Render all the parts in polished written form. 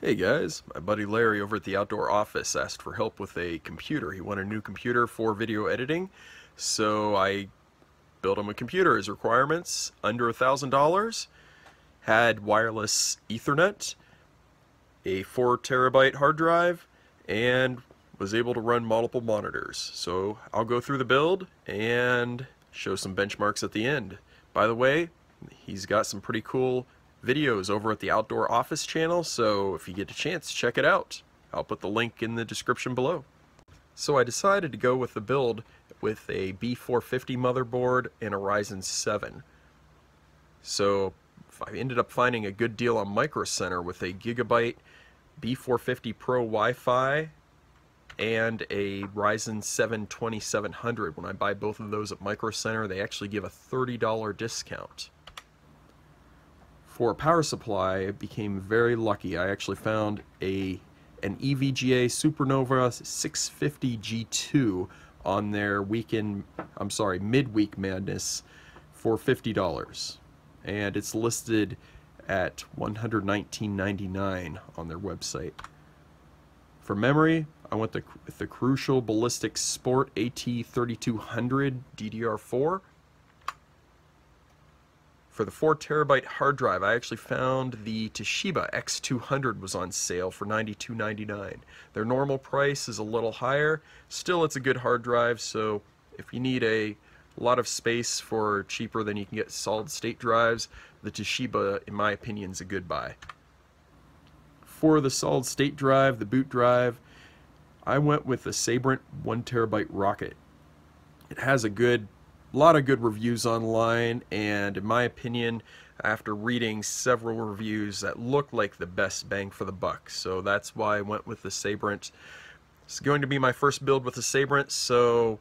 Hey guys, my buddy Larry over at the Outdoor Office asked for help with a computer. He wanted a new computer for video editing, so I built him a computer. His requirements, under $1,000, had wireless Ethernet, a 4 terabyte hard drive, and was able to run multiple monitors. So I'll go through the build and show some benchmarks at the end. By the way, he's got some pretty cool videos over at the Outdoor Office channel, so if you get a chance, check it out. I'll put the link in the description below. So I decided to go with the build with a B450 motherboard and a Ryzen 7. So I ended up finding a good deal on Micro Center with a Gigabyte B450 Pro Wi-Fi and a Ryzen 7 2700. When I buy both of those at Micro Center, they actually give a $30 discount. For a power supply, I became very lucky. I actually found an EVGA SuperNOVA 650 G2 on their midweek madness for $50. And it's listed at $119.99 on their website. For memory, I went with the Crucial Ballistix Sport AT3200 DDR4. For the 4 terabyte hard drive, I actually found the Toshiba X300 was on sale for $92.99. Their normal price is a little higher. Still, it's a good hard drive, so if you need a lot of space for cheaper than you can get solid state drives, the Toshiba, in my opinion, is a good buy. For the solid state drive, the boot drive, I went with the Sabrent 1 terabyte Rocket. It has a lot of good reviews online, and in my opinion, after reading several reviews, that looked like the best bang for the buck. So that's why I went with the Sabrent. It's going to be my first build with the Sabrent, so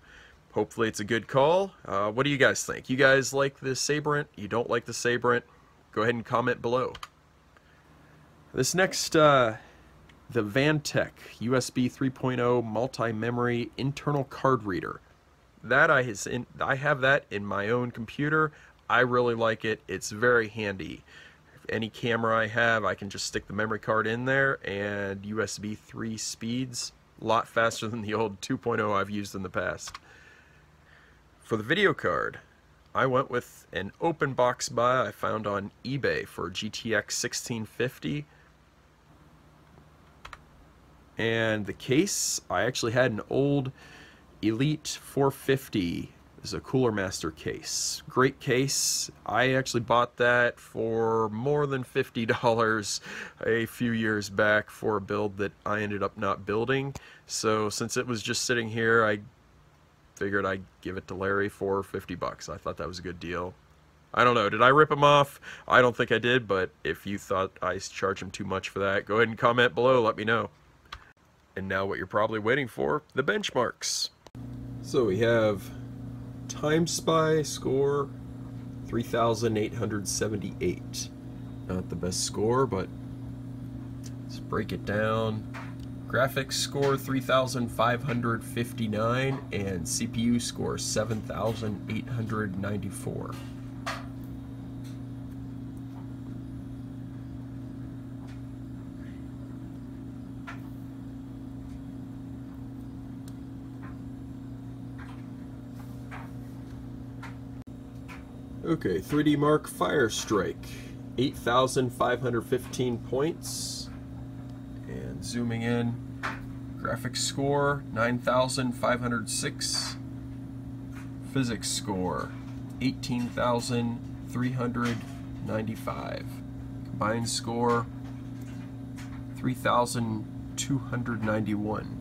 hopefully it's a good call. What do you guys think? You guys like the Sabrent? You don't like the Sabrent? Go ahead and comment below. This next, the Vantec USB 3.0 multi-memory internal card reader. I have that in my own computer. I really like it. It's very handy. Any camera I have, I can just stick the memory card in there, and USB 3 speeds a lot faster than the old 2.0 I've used in the past. For the video card, I went with an open box buy I found on eBay for GTX 1650. And the case, I actually had an old Elite 450 is a Cooler Master case. Great case. I actually bought that for more than $50 a few years back for a build that I ended up not building. So since it was just sitting here, I figured I'd give it to Larry for 50 bucks. I thought that was a good deal. I don't know, did I rip him off? I don't think I did, but if you thought I charged him too much for that, go ahead and comment below, let me know. And now what you're probably waiting for, the benchmarks. So we have Time Spy score 3,878. Not the best score, but let's break it down. Graphics score 3,559 and CPU score 7,894. Okay, 3D Mark Firestrike, 8,515 points. And zooming in, graphics score 9,506. Physics score 18,395. Combined score 3,291.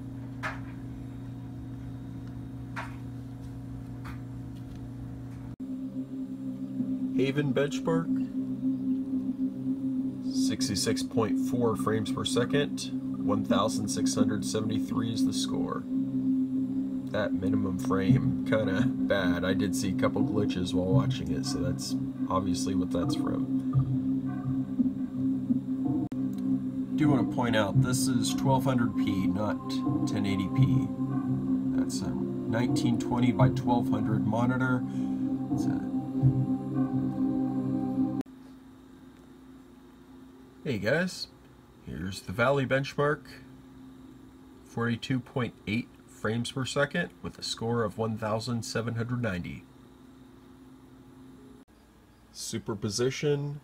Haven benchmark 66.4 frames per second, 1,673 is the score. That minimum frame kinda bad. I did see a couple glitches while watching it, so that's obviously what that's from. Do want to point out this is 1200p, not 1080p. That's a 1920 by 1200 monitor. It's Hey guys, Here's the Valley benchmark, 42.8 frames per second with a score of 1,790. Superposition,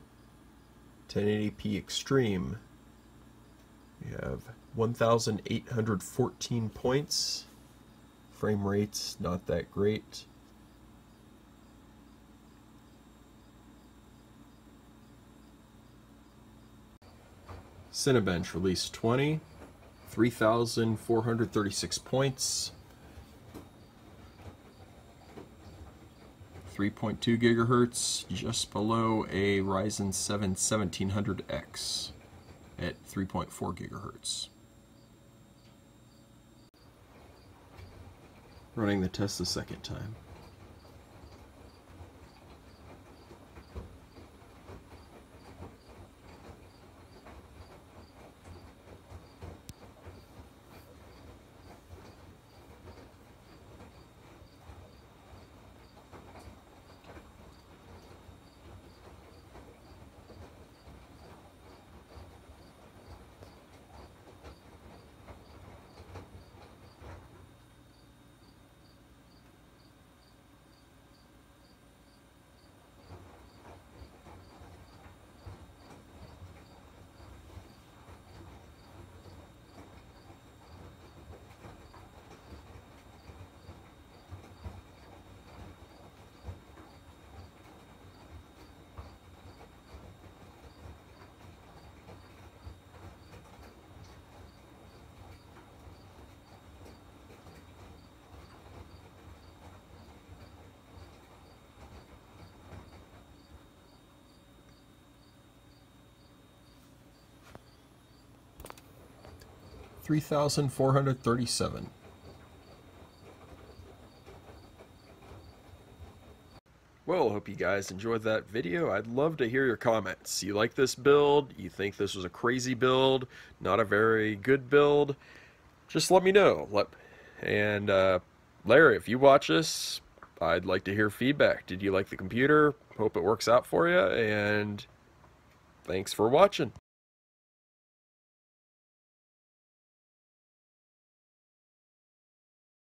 1080p Extreme. We have 1,814 points. Frame rate's not that great. Cinebench release 20, 3,436 points, 3.2 gigahertz, just below a Ryzen 7 1700X at 3.4 gigahertz. Running the test the second time. $3,437. Well, hope you guys enjoyed that video. I'd love to hear your comments. You like this build? You think this was a crazy build? Not a very good build? Just let me know. And Larry, if you watch this, I'd like to hear feedback. Did you like the computer? Hope it works out for you, and thanks for watching.